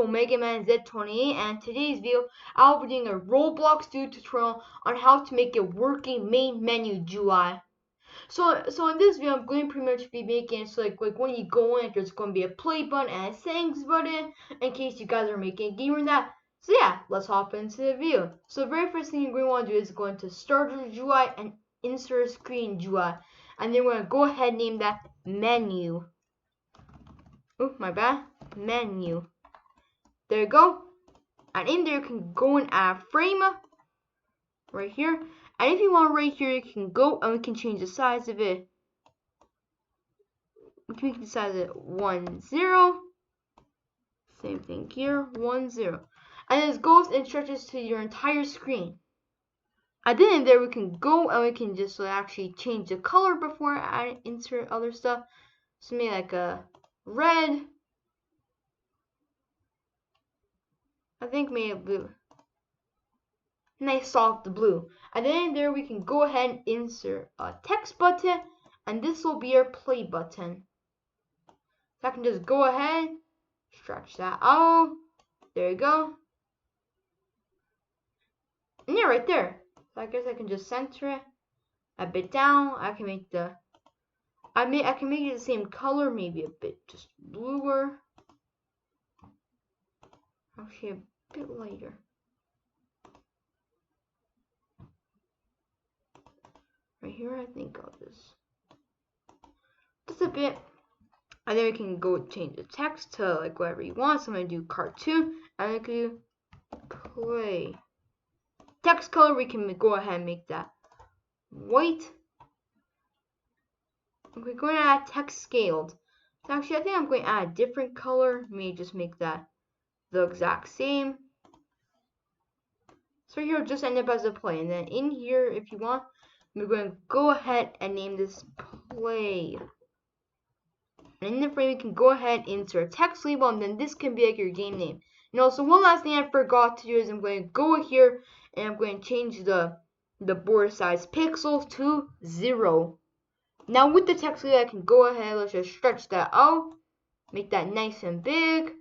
Yo, Mega Man Z28, and today's video I'll be doing a Roblox tutorial on how to make a working main menu UI. So in this video I'm going to pretty much be making so like when you go in, there's going to be a play button and a settings button in case you guys are making a game or that. So yeah, let's hop into the video. So the very first thing you're going to want to do is go into Starter UI and Insert Screen UI, and then we're going to go ahead and name that Menu. Oh, my bad. Menu. There you go. And in there you can go and add frame right here. And if you want right here, you can go and we can change the size of it. We can make the size of it 1, 0. Same thing here, 1, 0. And this goes and stretches to your entire screen. And then in there we can go and we can just actually change the color before I insert other stuff. So maybe like a red. I think maybe blue. Nice soft blue. And then there we can go ahead and insert a text button, and this will be our play button. So I can just go ahead, stretch that out. There you go. And yeah, right there. So I guess I can just center it a bit down. I can make the I can make it the same color, maybe a bit just bluer. Actually a bit lighter. Right here, I think I'll just a bit, and then we can go change the text to like whatever you want. So I'm gonna do cartoon, and I can do play. Text color, we can go ahead and make that white. We're going to add text scaled. So actually, I think I'm going to add a different color. Maybe just make that the exact same. So here, will just end up as a play, and then in here, if you want, we're going to go ahead and name this play. And in the frame, you can go ahead and insert a text label, and then this can be like your game name. And also, one last thing I forgot to do is I'm going to go here and I'm going to change the border size pixels to 0. Now with the text label, I can go ahead, let's just stretch that out, make that nice and big.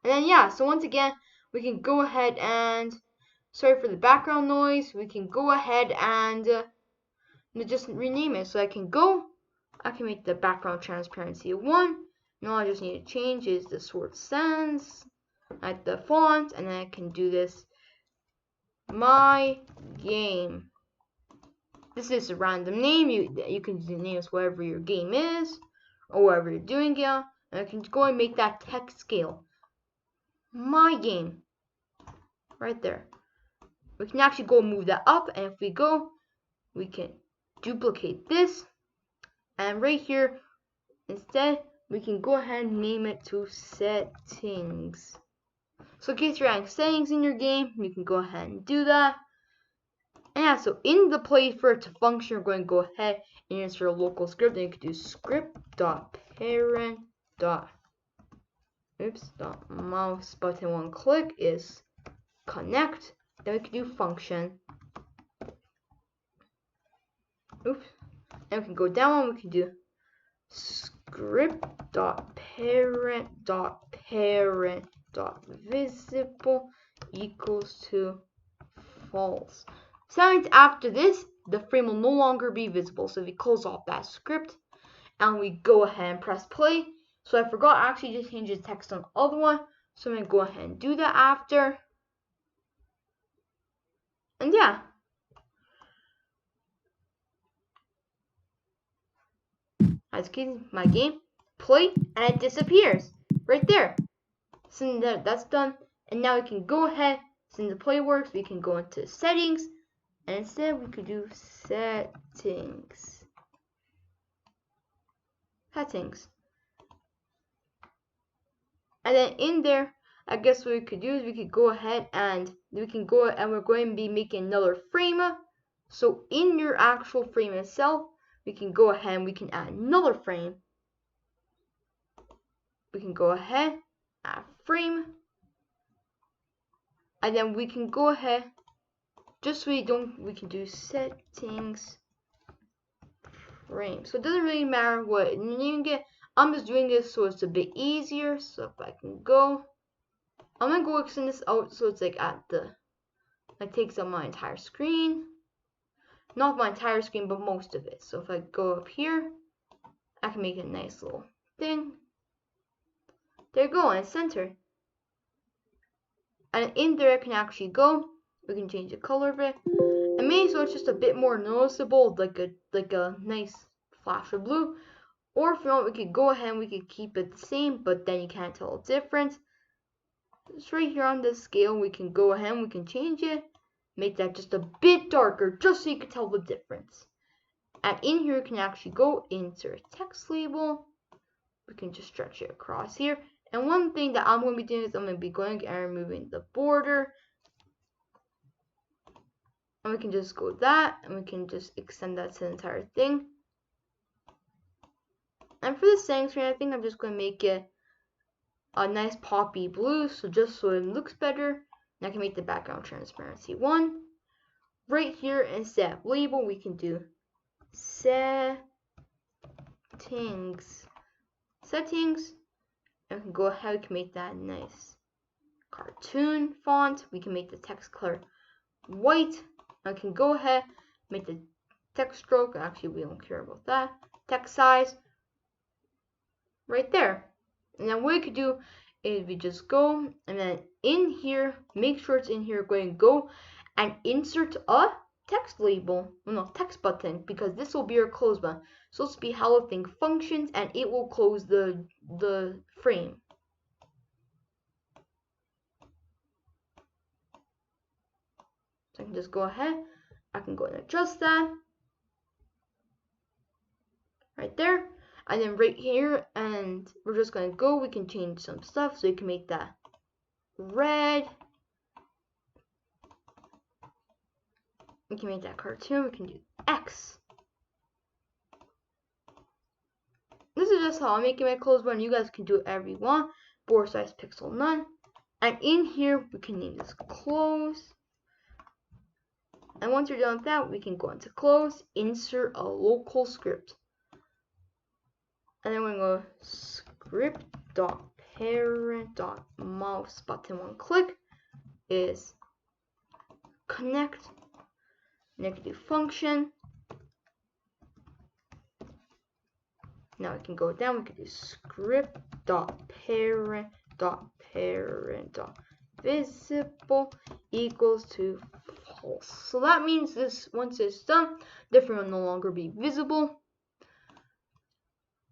And then yeah, so once again, we can go ahead and, sorry for the background noise, we can go ahead and just rename it. So I can make the background transparency 1. And all I just need to change is the sort sans at the font, and then I can do this my game. This is a random name. You can name this whatever your game is or whatever you're doing here, and I can go and make that text scale. My game. Right there. We can actually go move that up, and if we go, we can duplicate this, and right here instead we can go ahead and name it to settings. So in case you're adding settings in your game, you can go ahead and do that. And yeah, so in the play for it to function, we're going to go ahead and insert a local script, and you can do script.parent. Mouse button 1 click is connect. Then we can do function. Oops. And we can go down, we can do script.parent.visible equals to false. So that means after this, the frame will no longer be visible. So if we close off that script and we go ahead and press play. So I forgot actually to change the text on the other one. So I'm going to go ahead and do that after. And yeah. As you can see, my game, play, and it disappears right there. So that's done. And now we can go ahead, since the play works, we can go into settings. And instead we could do settings. And then in there, I guess what we could do is we could go ahead and we're going to be making another frame. So in your actual frame itself, we can go ahead and we can add another frame. We can go ahead, add frame. And then we can go ahead, just so we can do settings frame. So it doesn't really matter what name you get. I'm just doing this so it's a bit easier. So if I can go, I'm gonna go extend this out so it's like at the, it takes up my entire screen. Not my entire screen, but most of it. So if I go up here, I can make a nice little thing. There you go, and center. And in there I can actually go. We can change the color of it. And maybe so it's just a bit more noticeable, like a nice flash of blue. Or if you want, we could go ahead and we could keep it the same, but then you can't tell the difference. It's right here on this scale. We can go ahead and we can change it. Make that just a bit darker, just so you can tell the difference. And in here, you can actually go insert text label. We can just stretch it across here. And one thing that I'm going to be doing is I'm going to be going and removing the border. And we can just go that, and we can just extend that to the entire thing. And for the setting screen, I think I'm just going to make it a nice poppy blue, so just so it looks better. And I can make the background transparency 1. Right here, instead of label, we can do settings. And we can go ahead, we can make that nice cartoon font. We can make the text color white. I can go ahead, make the text stroke. Actually, we don't care about that. Text size right there. And then what we could do is we just go and then in here, make sure it's in here, going to go and insert a text label, well, no, text button, because this will be our close button. So it's be how the thing functions, and it will close the frame. So I can just go ahead, I can go and adjust that right there. And then right here, and we're just going to go, we can change some stuff, so you can make that red. We can make that cartoon, we can do X. This is just how I'm making my close button. You guys can do whatever you want. Border size pixel none. And in here, we can name this close. And once you're done with that, we can go into close, insert a local script. And then we're going to go script.parent.mouse button, one click is connect negative function. Now we can go down, we can do script.parent.visible equals to false. So that means this, once it's done, the frame will no longer be visible.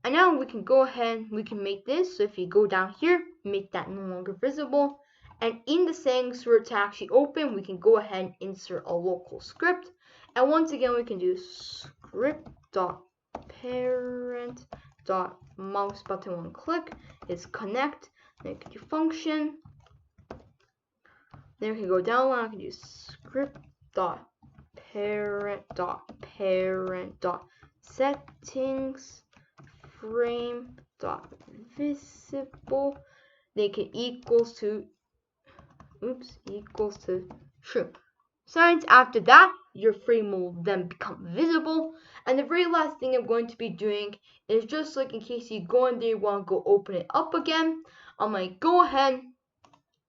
And now we can go ahead, we can make this, so if you go down here, make that no longer visible. And in the settings for it to actually open, we can go ahead and insert a local script. And once again, we can do script.parent.mouse button, one click is connect. Then we can do function. Then we can go down one, we can do script.parent.settings frame.visible. They can equals to true. Signs after that, your frame will then become visible. And the very last thing I'm going to be doing is just like in case you go in there, you want to go open it up again. I'm going to go ahead,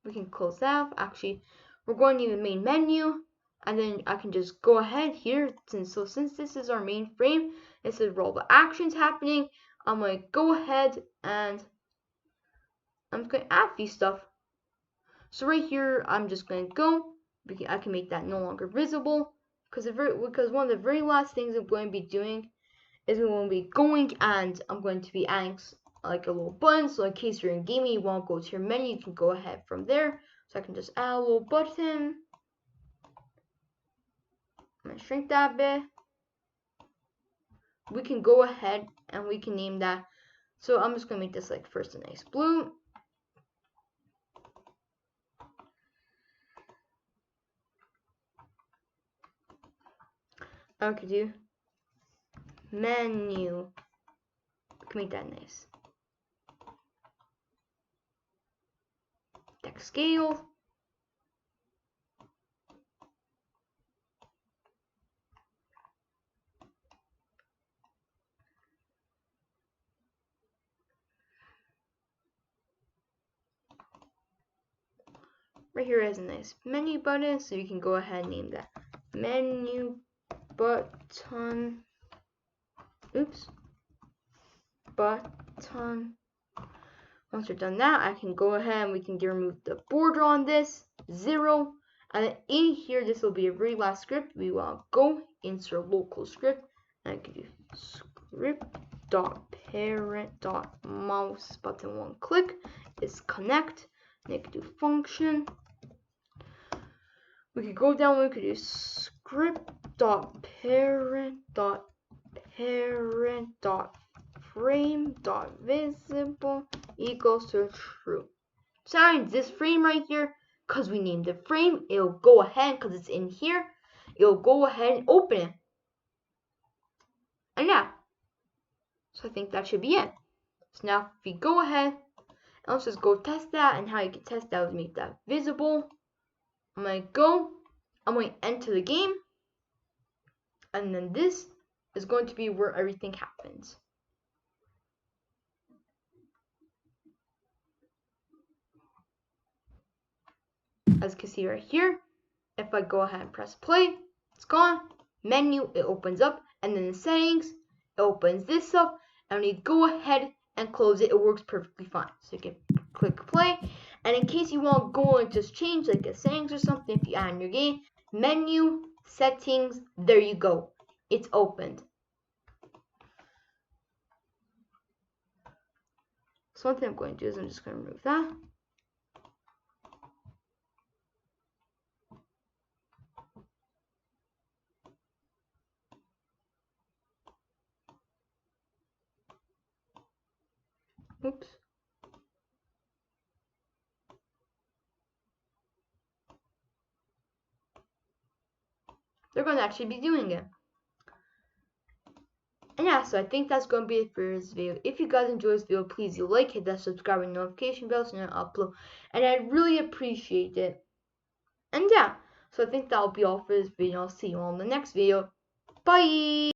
we can close that. Actually, we're going to the main menu, and then I can just go ahead here. Since this is our main frame, this is where all the actions happening. I'm going to go ahead and I'm just going to add these stuff. So right here, I'm just going to go. I can make that no longer visible because one of the very last things I'm going to be doing is we will be going and I'm going to be adding like a little button. So in case you're in gaming, you want to go to your menu, you can go ahead from there. So I can just add a little button. I'm going to shrink that a bit. We can go ahead and we can name that. So I'm just going to make this like first a nice blue. I could do menu. We can make that nice. Text scale. right here has a nice menu button, so you can go ahead and name that menu button. Oops. Button. Once we're done that, I can go ahead and we can remove the border on this, 0. And then in here, this will be a very last script. We want to go insert local script, and I can do script.parent.mouse button 1 click is connect. And I can do function. We could go down, we could do script.parent.frame.visible equals to true. So this frame right here, because we named the frame, it'll go ahead, because it's in here, it'll go ahead and open it. And yeah, so I think that should be it. So now if we go ahead, and let's just go test that, and how you can test that is make that visible. I'm going to enter the game, and then this is going to be where everything happens. As you can see right here, if I go ahead and press play, it's gone. Menu, it opens up, and then the settings, it opens this up, and when you go ahead and close it, it works perfectly fine. So you can click play, and in case you want to go and just change like a settings or something, if you add in your game, menu, settings, there you go. It's opened. So one thing I'm going to do is I'm just going to remove that. Oops. They're going to actually be doing it. And yeah, so I think that's going to be it for this video. If you guys enjoyed this video, please like, hit that subscribe and notification bell so you don't upload. And I really appreciate it. And yeah, so I think that'll be all for this video. I'll see you all in the next video. Bye!